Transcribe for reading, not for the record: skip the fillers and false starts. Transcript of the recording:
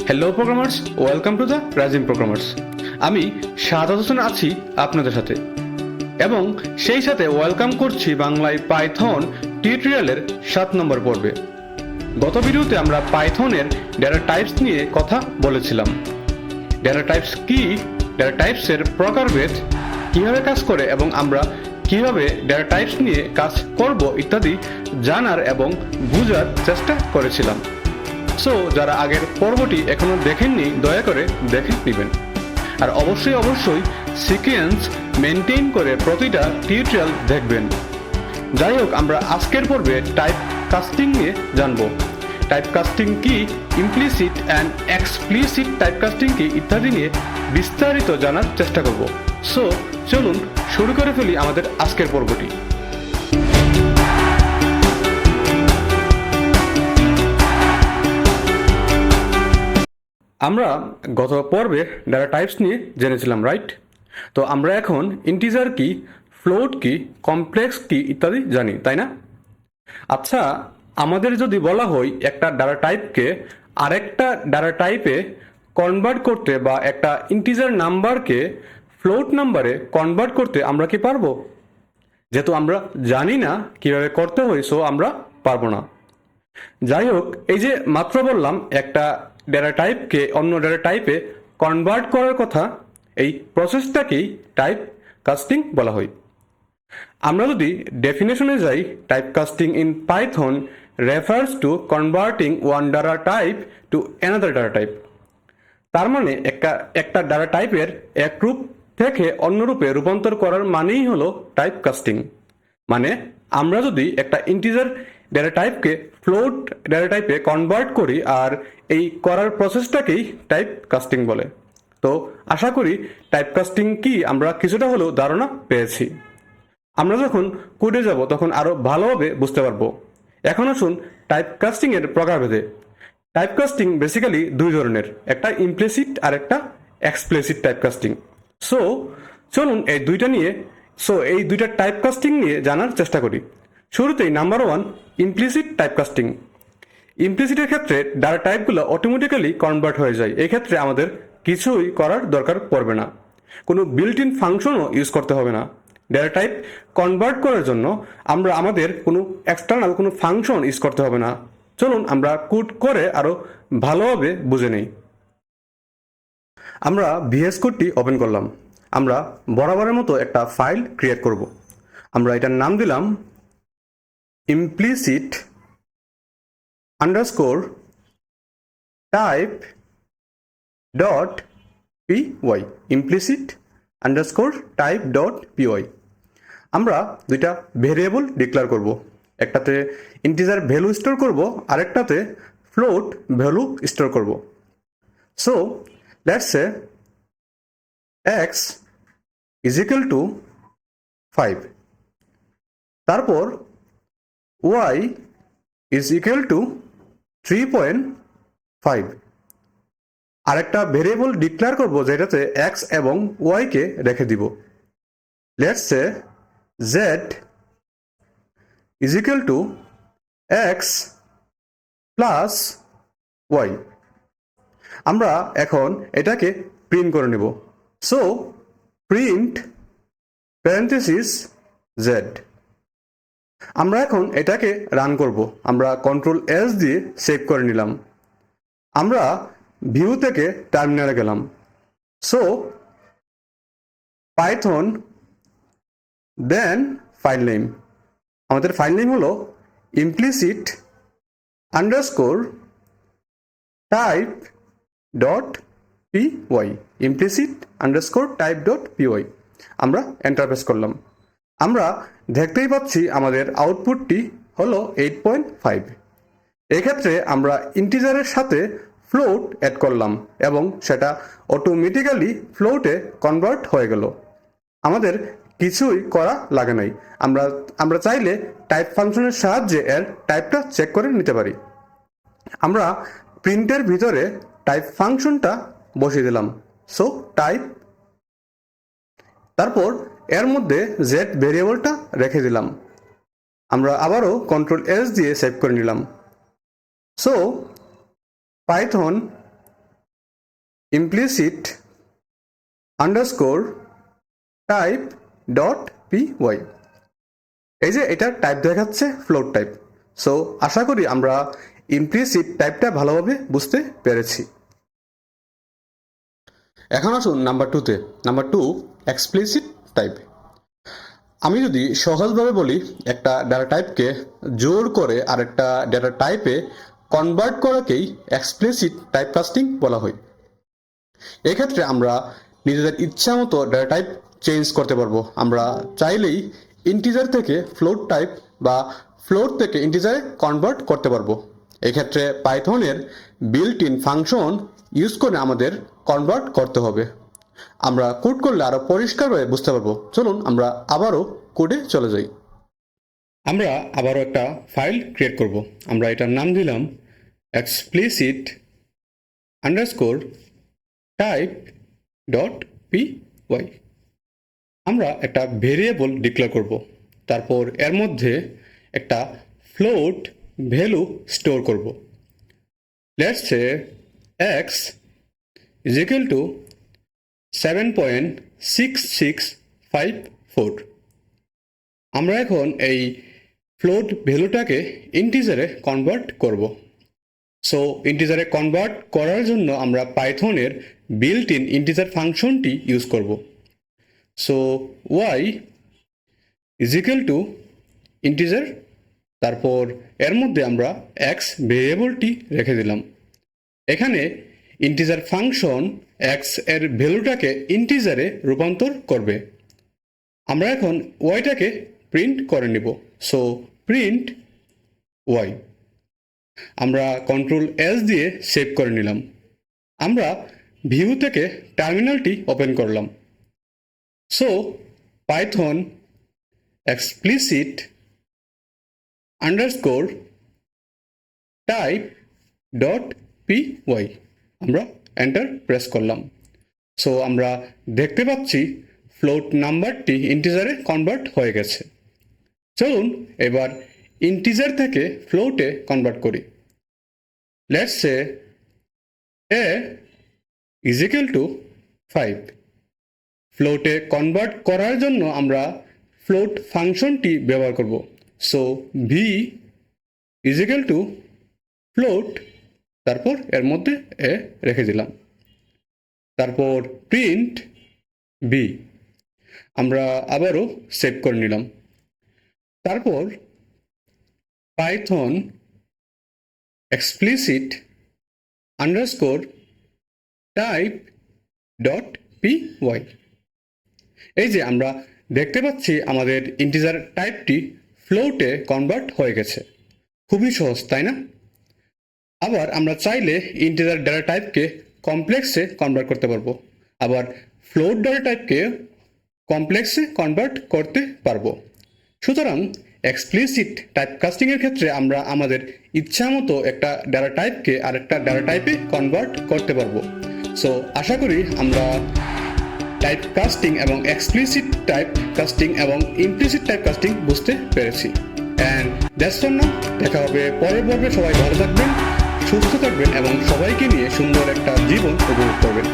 Hello programmers, welcome to the রাজিম programmers. আমি সাদাত হোসেন আছি আপনাদের সাথে, এবং সেই সাথে ওয়েলকাম করছি বাংলায় পাইথন টিউটোরিয়ালের 7 নম্বর পর্বে। গত ভিডিওতে আমরা পাইথনের ডেটা টাইপস নিয়ে কথা বলেছিলাম। ডেটা টাইপস কি, ডেটা টাইপসের প্রকারভেদ, কিভাবে কাজ করে এবং আমরা কিভাবে ডেটা টাইপস নিয়ে কাজ করব ইত্যাদি জানার এবং বোঝার চেষ্টা করেছিলাম। সো যারা আগের পর্বটি এখনো দেখেননি দয়া করে দেখে নেবেন, আর অবশ্যই সিকোয়েন্স মেনটেন করে প্রতিটা টিউটোরিয়াল দেখবেন। যাই হোক, আমরা আজকের পর্বে টাইপ কাস্টিং নিয়ে জানব। টাইপ কাস্টিং কি, implicit and explicit type casting কি ইত্যাদি নিয়ে বিস্তারিত জানার চেষ্টা করব। সো চলুন শুরু করে ফেলি আমাদের আজকের পর্বটি। আমরা গত পর্বে ডেটা টাইপস নিয়ে জেনেছিলাম, রাইট? তো আমরা এখন ইন্টিজার কি, ফ্লোট কি, কমপ্লেক্স কি ইত্যাদি জানি, তাই না? আচ্ছা, আমাদের যদি বলা হয় একটা ডাটা টাইপকে আরেকটা ডাটা টাইপে কনভার্ট করতে বা একটা ইন্টিজার নাম্বারকে ফ্লোট নাম্বারে কনভার্ট করতে, আমরা কি পারবো? যেহেতু আমরা জানি না কিভাবে করতে হয়, সো আমরা পারবো না। যাই হোক, এই যে মাত্র বললাম একটা ডেটা টাইপকে অন্য ডেটা টাইপে কনভার্ট করার কথা, এই প্রসেসটাকেই টাইপ কাস্টিং বলা হয়। আমরা যদি ডেফিনেশনে যাই, type casting in Python refers to converting one data type to another data type. তার মানে একটা ডাটা টাইপের এক রূপ থেকে অন্য রূপে রূপান্তর করার মানেই হলো টাইপ কাস্টিং। মানে আমরা যদি একটা ইন্টিজার ডেটা টাইপকে ফ্লোট ডেটা টাইপে কনভার্ট করি, আর এই করার প্রসেসটাকেই টাইপ কাস্টিং বলে। তো আশা করি টাইপ কাস্টিং কি আমরা কিছুটা হলেও ধারণা পেয়েছি। আমরা যখন কোডে যাব তখন আরো ভালোভাবে বুঝতে পারবো। এখন আসুন টাইপ কাস্টিং এর প্রকারভেদে। টাইপ কাস্টিং বেসিক্যালি দুই ধরনের, একটা ইমপ্লিসিট আর একটা এক্সপ্লিসিট টাইপ কাস্টিং। সো চলুন এই দুইটা টাইপ কাস্টিং নিয়ে জানার চেষ্টা করি। শুরুতেই নাম্বার 1, ইমপ্লিসিট টাইপ কাস্টিং। ইমপ্লিসিটের ক্ষেত্রে ডাটা টাইপগুলো অটোমেটিক্যালি কনভার্ট হয়ে যায়। এই ক্ষেত্রে আমাদের কিছুই করার দরকার পড়বে না, কোনো বিল্ট ইন ফাংশনও ইউজ করতে হবে না। ডেটা টাইপ কনভার্ট করার জন্য আমাদের কোনো এক্সটার্নাল কোনো ফাংশন ইউজ করতে হবে না। চলুন আমরা কোড করে আরো ভালোভাবে বুঝে নেই। আমরা ভিএস কোডটি ওপেন করলাম। আমরা বরাবরের মতো একটা ফাইল ক্রিয়েট করব। আমরা এটার নাম দিলাম implicit underscore type dot py, implicit underscore type dot py। আমরা দুইটা ভেরিয়েবল ডিক্লেয়ার করব। একটাতে ইন্টিজার ভ্যালু স্টোর করব, আরেকটাতে ফ্লোট ভ্যালু স্টোর করব। So let's say x is equal to 5, তারপর y is equal to 3.5। আরেকটা ভেরিয়েবল ডিক্লেয়ার করব যেটাতে x এবং y কে রেখে দিব। Let's say z is equal to x plus y। আমরা এখন এটাকে প্রিন্ট করে নেব। So print parenthesis z। আমরা এখন এটাকে রান করব। আমরা কন্ট্রোল এস দিয়ে সেভ করে নিলাম। আমরা ভিউ থেকে টার্মিনালে গেলাম। So python then file name. আমাদের ফাইল নেম হলো implicit underscore type dot py, implicit underscore type dot py। আমরা এন্টার প্রেস করলাম। আমরা দেখতেই পাচ্ছি আমাদের আউটপুটটি হলো 8.5। এক্ষেত্রে আমরা ইন্টিজারের সাথে ফ্লোট অ্যাড করলাম এবং সেটা অটোমেটিক্যালি ফ্লোটে কনভার্ট হয়ে গেল। আমাদের কিছুই করা লাগে নাই। আমরা চাইলে টাইপ ফাংশনের সাহায্যে এর টাইপটা চেক করে নিতে পারি। আমরা প্রিন্টের ভিতরে টাইপ ফাংশনটা বসিয়ে দিলাম। সো টাইপ, তারপর এর মধ্যে z ভেরিয়েবলটা রেখে দিলাম। আমরা আবারও কন্ট্রোল এস দিয়ে সেভ করে নিলাম। So python implicit underscore type dot P Y. এই যে এটা টাইপ দেখাচ্ছে ফ্লোট টাইপ। সো আশা করি আমরা ইমপ্লিসিট টাইপটা ভালোভাবে বুঝতে পেরেছি। এখন আসুন নাম্বার 2-তে। Number 2 explicit type. আমি যদি সহজভাবে বলি, একটা ডেটা টাইপকে জোর করে আরেকটা ডেটা টাইপে কনভার্ট করাকেই এক্সপ্লিসিট টাইপ কাস্টিং বলা হয়। এক্ষেত্রে আমরা নিজেদের ইচ্ছা মতো ডেটা টাইপ চেঞ্জ করতে পারবো। আমরা চাইলেই ইন্টিজার থেকে ফ্লোট টাইপ বা ফ্লোট থেকে ইন্টিজারে কনভার্ট করতে পারবো। এক্ষেত্রে পাইথনের বিল্ট ইন ফাংশন ইউজ করে আমাদের কনভার্ট করতে হবে। আমরা কোড করলে আরও পরিষ্কারভাবে বুঝতে পারবো। চলুন আমরা আবারও কোডে চলে যাই। আমরা আবারও একটা ফাইল ক্রিয়েট করব। আমরা এটার নাম দিলাম explicit underscore type dot P Y. আমরা একটা ভেরিয়েবল ডিক্লেয়ার করব, তারপর এর মধ্যে একটা ফ্লোট ভ্যালু স্টোর করব। Let's say X is equal to 7.6654। আমরা এখন এই ফ্লোট ভ্যালুটাকে ইন্টিজারে কনভার্ট করব। সো ইন্টিজারে কনভার্ট করার জন্য আমরা পাইথনের বিল্ট ইন ইন্টিজার ফাংশনটি ইউজ করব। So Y is equal to integer, তারপর এর মধ্যে আমরা এক্স ভেরিয়েবলটি রেখে দিলাম। এখানে ইন্টিজার ফাংশন এক্স এর ভ্যালুটাকে ইন্টিজারে রূপান্তর করবে। আমরা এখন ওয়াইটাকে প্রিন্ট করে নিব। So print Y. আমরা কন্ট্রোল এস দিয়ে সেভ করে নিলাম। আমরা ভিউ থেকে টার্মিনালটি ওপেন করলাম। So python explicit underscore type dot P Y. আমরা এন্টার প্রেস করলাম। সো আমরা দেখতে পাচ্ছি ফ্লোট নাম্বারটি ইন্টিজারে কনভার্ট হয়ে গেছে। চলুন এবার ইন্টিজার থেকে ফ্লোটে কনভার্ট করি। Let's say a is equal to 5। ফ্লোটে কনভার্ট করার জন্য আমরা ফ্লোট ফাংশনটি ব্যবহার করব। So v is equal to float, তারপর এর মধ্যে এ রেখে দিলাম। তারপর প্রিন্ট বি। আমরা আবারও সেভ করে নিলাম। তারপর python explicit underscore type dot P Y. এই যে আমরা দেখতে পাচ্ছি আমাদের ইন্টিজার টাইপটি ফ্লোটে কনভার্ট হয়ে গেছে। খুবই সহজ, তাই না? আবার আমরা চাইলে ইন্টিজার ডেটা টাইপকে কমপ্লেক্সে কনভার্ট করতে পারবো, আবার ফ্লোট ডেটা টাইপকে কমপ্লেক্সে কনভার্ট করতে পারবো। সুতরাং এক্সপ্লিসিট টাইপ কাস্টিংয়ের ক্ষেত্রে আমরা আমাদের ইচ্ছা মতো একটা ডেটা টাইপকে আরেকটা ডেটা টাইপে কনভার্ট করতে পারবো। সো আশা করি আমরা টাইপ কাস্টিং এবং এক্সপ্লিসিট টাইপ কাস্টিং এবং ইমপ্লিসিট টাইপ কাস্টিং বুঝতে পেরেছি। And that's for now. দেখা হবে পরের পর্বে। সবাই ভালো থাকবেন, সুস্থ থাকবেন এবং সবাইকে নিয়ে সুন্দর একটা জীবন উপভোগ করবেন।